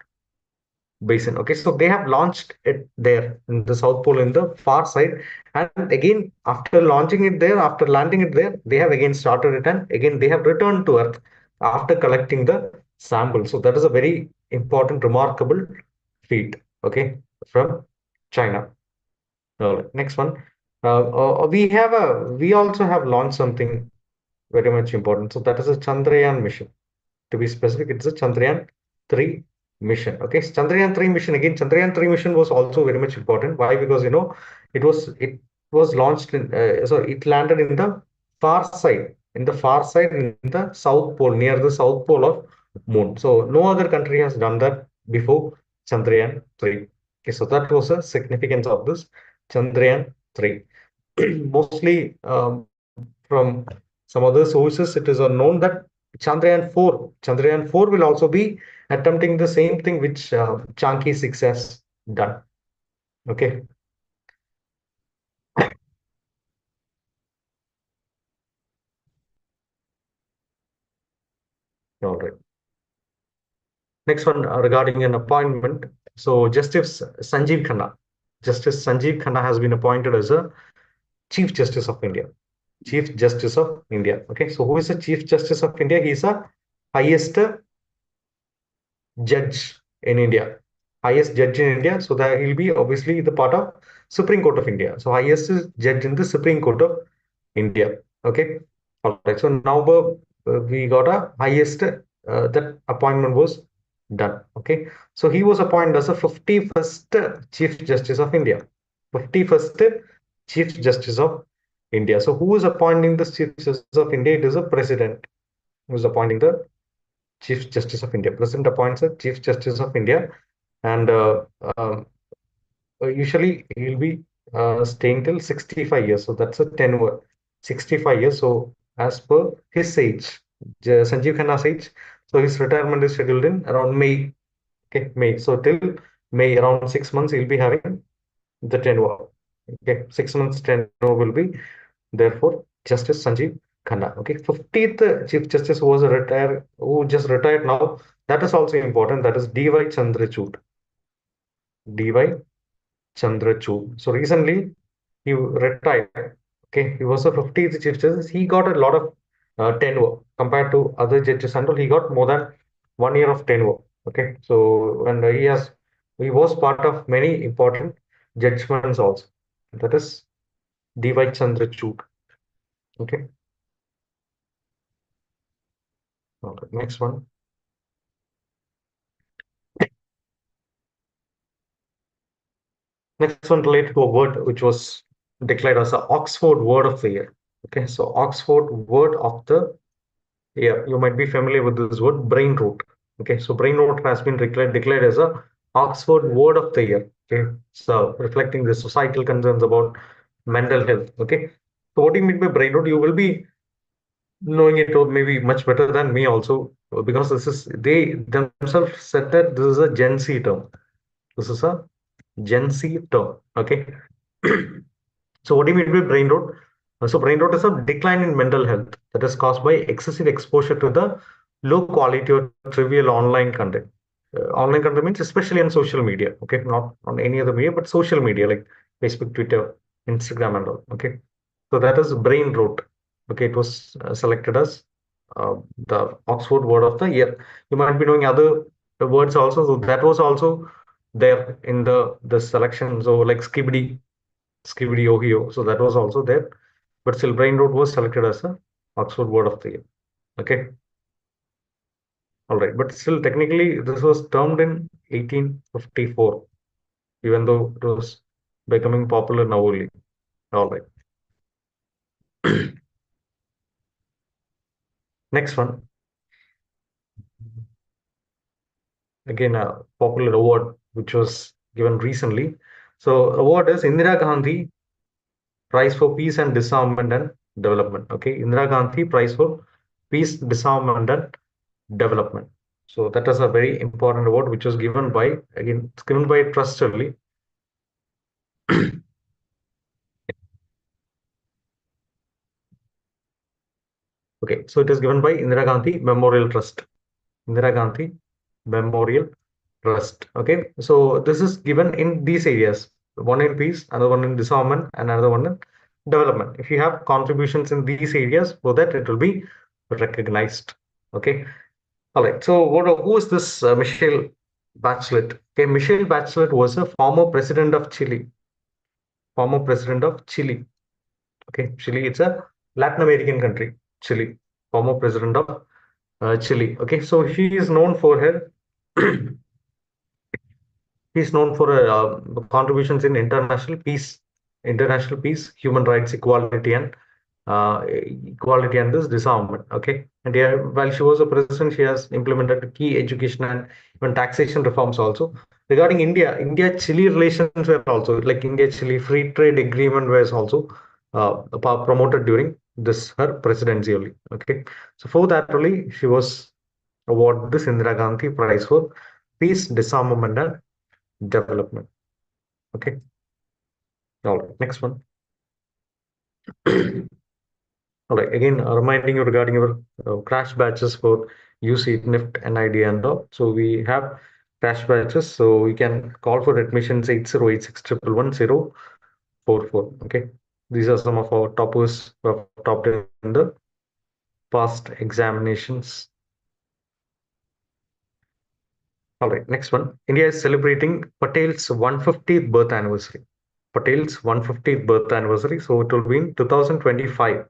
Basin. Okay, so they have launched it there in the south pole in the far side, and again after launching it there, after landing it there, they have again started it, and again they have returned to Earth. after collecting the sample. So that is a very important, remarkable feat, okay, from China. All right, next one. We also have launched something very much important. So that is a Chandrayaan mission. To be specific, it's a Chandrayaan 3 mission. Okay, Chandrayaan 3 mission again. Chandrayaan 3 mission was also very much important. Why? Because it was launched it landed in the far side in the South Pole, near the South Pole of Moon. So no other country has done that before Chandrayaan 3. Okay, so that was the significance of this Chandrayaan 3. Mostly from some other sources, it is known that Chandrayaan 4 will also be attempting the same thing which Chanki 6 has done. Okay, all right. Next one regarding an appointment. So Justice Sanjeev Khanna has been appointed as a Chief Justice of India. Chief Justice of India. Okay, so who is the Chief Justice of India? He is a highest judge in India, highest judge in India. So that he'll be obviously the part of Supreme Court of India. So highest is judge in the Supreme Court of India. Okay. All right. So now we got a highest that appointment was done. Okay. So he was appointed as a 51st Chief Justice of India. 51st Chief Justice of India. So who is appointing the Chief Justice of India? It is a president who is appointing the Chief Justice of India. President appoints a Chief Justice of India, and usually he'll be staying till 65 years. So that's a tenure, 65 years. So as per his age, Sanjeev Khanna's age, so his retirement is scheduled in around May. Okay, May. So till May, around 6 months, he'll be having the tenure. Okay, 6 months tenure will be therefore Justice Sanjeev Khanna. Okay, 50th Chief Justice who just retired now. That is also important. That is D.Y. Chandrachud. D.Y. Chandrachud. So recently he retired. Okay, he was a 50th Chief Justice. He got a lot of tenure compared to other judges and all. He got more than 1 year of tenure. Okay, so and he was part of many important judgments also. That is D.Y. Chandrachud. Okay, okay. Next one. Next one related to a word which was declared as the Oxford Word of the Year. Okay, so Oxford Word of the Year. You might be familiar with this word, brain rot. Okay, so brain rot has been declared as a Oxford Word of the Year. Okay, so reflecting the societal concerns about mental health. Okay, so what do you mean by brain rot? You will be knowing it or maybe much better than me also because this is they themselves said that this is a Gen Z term. This is a Gen Z term. Okay. So what do you mean by brain rot? So brain rot is a decline in mental health that is caused by excessive exposure to the low quality or trivial online content. Online content means especially on social media. Okay, not on any other media, but social media like Facebook, Twitter, Instagram, and all. Okay, so that is brain rot. Okay, it was selected as the Oxford Word of the Year. You might be knowing other words also. So that was also there in the selection. So like Skibidi Ohio. So that was also there. But still, Brain Road was selected as a Oxford Word of the Year. Okay, all right. But still, technically, this was termed in 1854, even though it was becoming popular now only. All right. Next one, again, a popular award which was given recently. So, award is Indira Gandhi Prize for Peace and Disarmament and Development. Okay, Indira Gandhi Prize for Peace, Disarmament and Development. So that is a very important award which was given by again it's given by a trust only. Okay, so it is given by Indira Gandhi Memorial Trust. Indira Gandhi Memorial Trust. Okay, so this is given in these areas: one in peace, another one in disarmament, and another one in development. If you have contributions in these areas, for that it will be recognized. Okay. All right. So who is this Michelle Bachelet? Okay, Michelle Bachelet was a former president of Chile. Former president of Chile. Okay, Chile. It's a Latin American country. Chile. Former president of Chile. Okay, so she is known for her. He's known for contributions in international peace, human rights, equality, and this disarmament. Okay, and yeah, while she was a president, she has implemented key education and even taxation reforms also. Regarding India, India-Chile relations were also like India-Chile free trade agreement was also promoted during this her presidency only. Okay, so for that only she was awarded this Indira Gandhi Prize for Peace, Disarmament, and Development. Okay. All right. Next one. All right. Again, reminding you regarding your crash batches for uceed, NIFT, NID, and all. So we have crash batches. So you can call for admissions 8086111044. Okay. These are some of our toppers who have topped in the past examinations. All right. Next one. India is celebrating Patel's 150th birth anniversary. Patel's 150th birth anniversary. So it will be in 2025.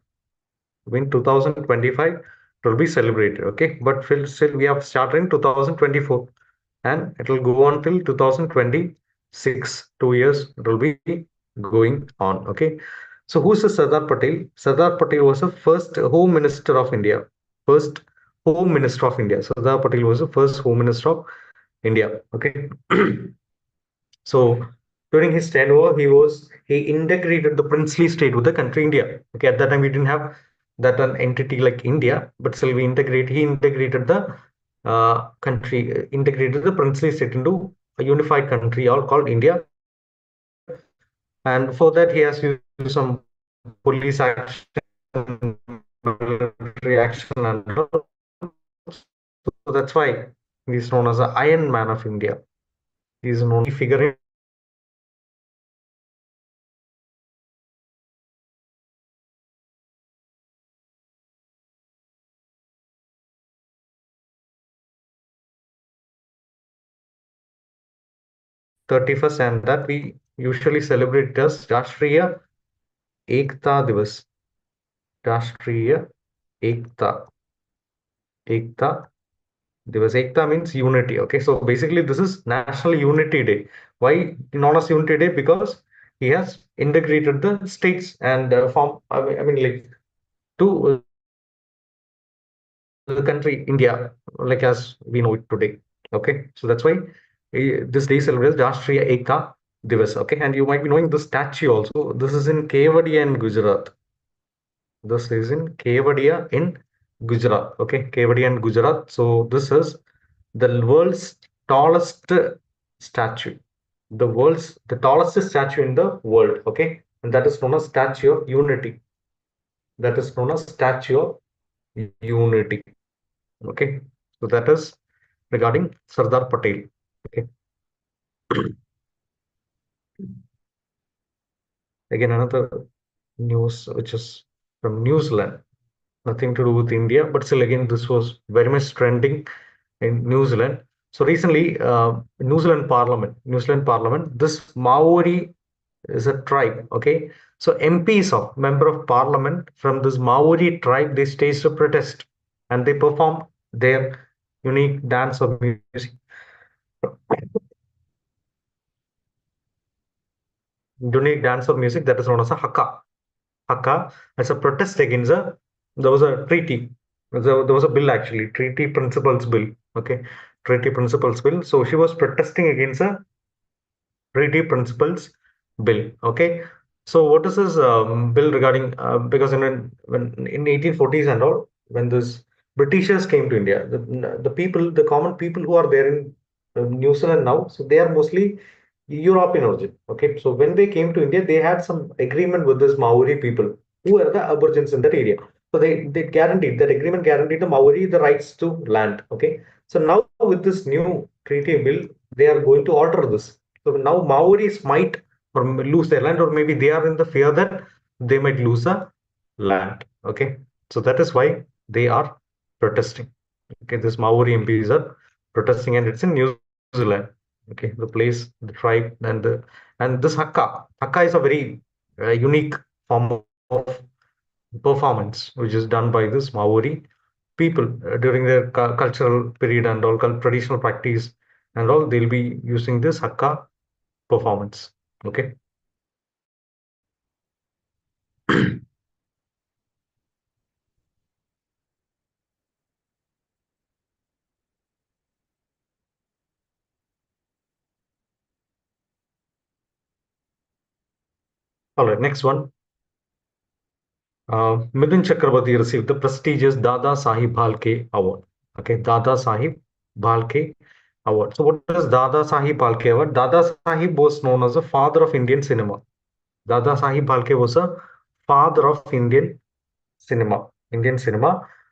In 2025 it will be celebrated. Okay, but still we have started in 2024 and it will go on till 2026. 2 years it will be going on. Okay, so who's the Sardar Patel? Sardar Patel was the first home minister of India. First home minister of India. Sardar Patel was the first home minister of India. Okay. So during his tenure, he integrated the princely state with the country India. Okay, at that time we didn't have that an entity like India, but still he integrated the integrated the princely state into a unified country all called India. And for that he has used some police action, military action, and all. So that's why he's known as the Iron Man of India. He's known figure 31st, and that we usually celebrate as Rashtriya Ekta Divas. Rashtriya Ekta. Ekta Divas. Ekta means unity. Okay, so basically this is National Unity Day. Why known as Unity Day? Because he has integrated the states and form. Like to the country India, like as we know it today. Okay, so that's why this day celebrates Rashtriya Ekta Divas. Okay, and you might be knowing the statue also. This is in Kevadia in Gujarat. This is in Kevadia in Gujarat. Okay, Kevadia in Gujarat. So this is the world's tallest statue. The tallest statue in the world. Okay, and that is known as Statue of Unity. That is known as Statue of Unity. Okay, so that is regarding Sardar Patel. Okay, again another news which is from New Zealand, nothing to do with India, but still again this was very much trending in New Zealand. So recently, New Zealand Parliament, this Maori is a tribe. Okay, so MPs of member of Parliament from this Maori tribe they staged a protest and they performed their unique dance or music, that is known as a haka. Haka as a protest against a there was a treaty. There was a bill actually, treaty principles bill. Okay, treaty principles bill. So she was protesting against a treaty principles bill. Okay, so what is this bill regarding? Because when in 1840s and all, when this Britishers came to India, the common people who are there in New Zealand now, so they are mostly European origin. Okay, so when they came to India, they had some agreement with this Maori people who are the Aborigines in that area. So they guaranteed that agreement guaranteed the Maori the rights to land. Okay, so now with this new treaty bill, they are going to alter this. So now Maoris might or lose their land, or maybe they are in the fear that they might lose the land. Okay, so that is why they are protesting. Okay, this Maori MPs are protesting, and it's in New Zealand. Okay, the place, the tribe, and this haka is a very unique form of performance which is done by this Maori people during their cultural period and all traditional practice and all. They'll be using this haka performance. Okay. All right, next one. Midun Chakrabarti received the prestigious Dadasaheb Phalke Award. Okay, Dadasaheb Phalke Award. So, what is Dadasaheb Phalke Award? Dadasaheb was known as the father of Indian cinema. Dadasaheb Phalke was a father of Indian cinema.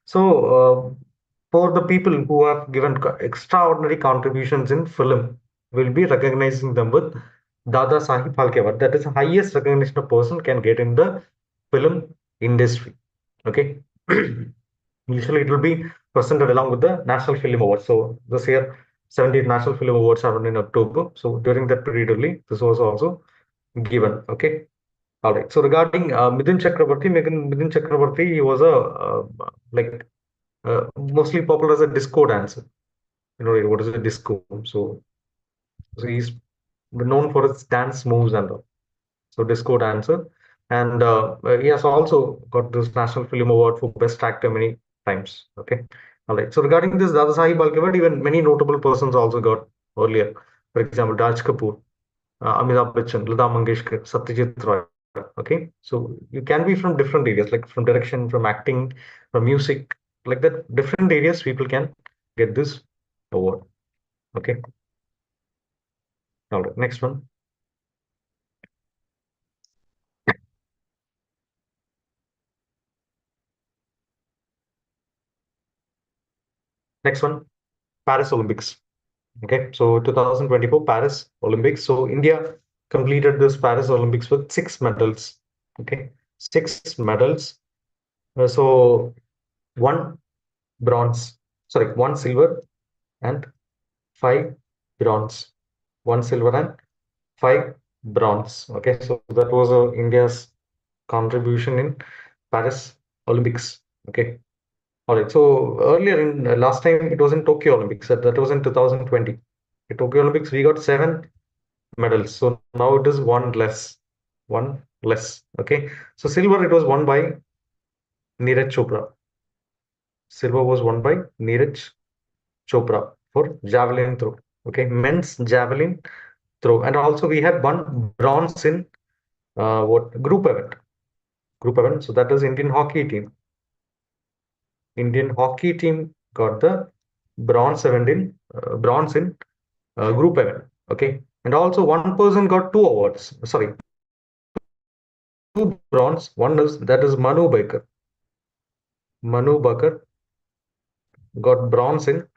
So, for the people who have given extraordinary contributions in film, we'll be recognizing them with Dada Sahib Phalke Award. That is the highest recognition a person can get in the film industry. Okay. Usually it will be presented along with the National Film Awards. So this year, 70th National Film Awards happened in October. So during that period only, this was also given. Okay. All right. So regarding Midun Chakrabarti, he was a mostly popular as a disco dancer. You know what is a disco? So he's known for his dance moves and all. So disco dancer, and he has also got this National Film Award for Best Actor many times. Okay. All right. So regarding this Dada Sahib Phalke Award, even many notable persons also got earlier. For example, Raj Kapoor, Amitabh Bachchan, Lata Mangeshkar, Satyajit Roy. Okay, so you can be from different areas, like from direction, from acting, from music, like that. Different areas people can get this award. Okay, all right. Next one. Next one. Paris Olympics. Okay, so 2024 Paris Olympics. So India completed this Paris Olympics with 6 medals. Okay, 6 medals. So one bronze, sorry, one silver and five bronze, one silver and five bronze. Okay, so that was India's contribution in Paris Olympics. Okay, all right. So earlier in last time it was in Tokyo Olympics. That was in 2020. In Tokyo Olympics we got 7 medals. So now it is one less, one less. Okay, so silver it was won by Neeraj Chopra. Silver was won by Neeraj Chopra for javelin throw. Okay, men's javelin throw, and also we had one bronze in what group event. Group event. So that is Indian hockey team. Indian hockey team got the bronze in group event. Okay, and also one person got 2 awards. Sorry, 2 bronze. One is that is Manu Baker. Manu Baker got bronze in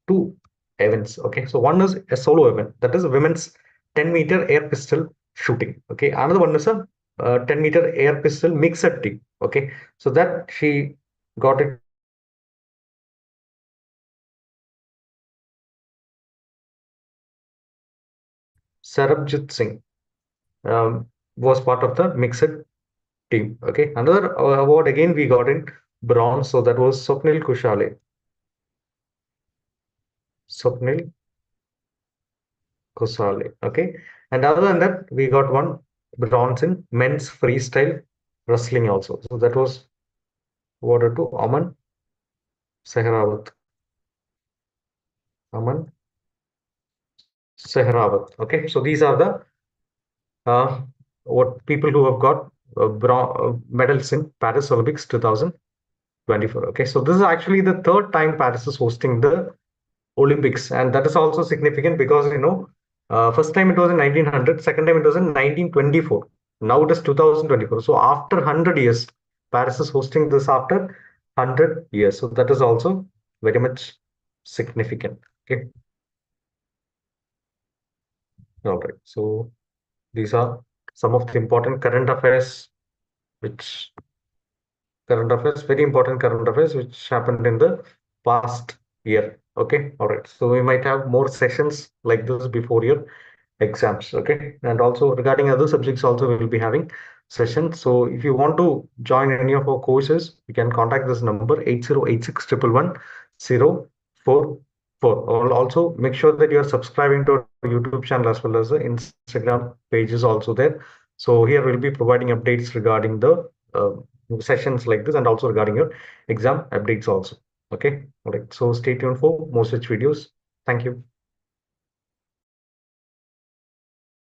2 events. Okay, so one is a solo event, that is a women's 10-meter air pistol shooting. Okay, another one is a 10-meter air pistol mixed team. Okay, so that she got it. Sarabjit Singh was part of the mixed team. Okay, another award again we got in bronze, so that was Swapnil Kushale. Swapnil Kushale. Okay, and other than that, we got one bronze in men's freestyle wrestling also. So that was awarded to Sehrawat. Aman Sehrawat. Okay, so these are the uh, what people who have got medals in Paris Olympics 2024. Okay, so this is actually the third time Paris is hosting the Olympics, and that is also significant because first time it was in 1900, second time it was in 1924. Now it is 2024. So after 100 years, Paris is hosting this after 100 years. So that is also very much significant. Okay, all right. So these are some of the important which current affairs, very important current affairs which happened in the past. year. Okay, all right. So we might have more sessions like this before your exams. Okay, and also regarding other subjects, also we will be having sessions. So if you want to join any of our courses, you can contact this number 8086111044. Or also make sure that you are subscribing to our YouTube channel as well as the Instagram page is also there. So here we'll be providing updates regarding the sessions like this and also regarding your exam updates also. Okay, all right. So stay tuned for more such videos. Thank you.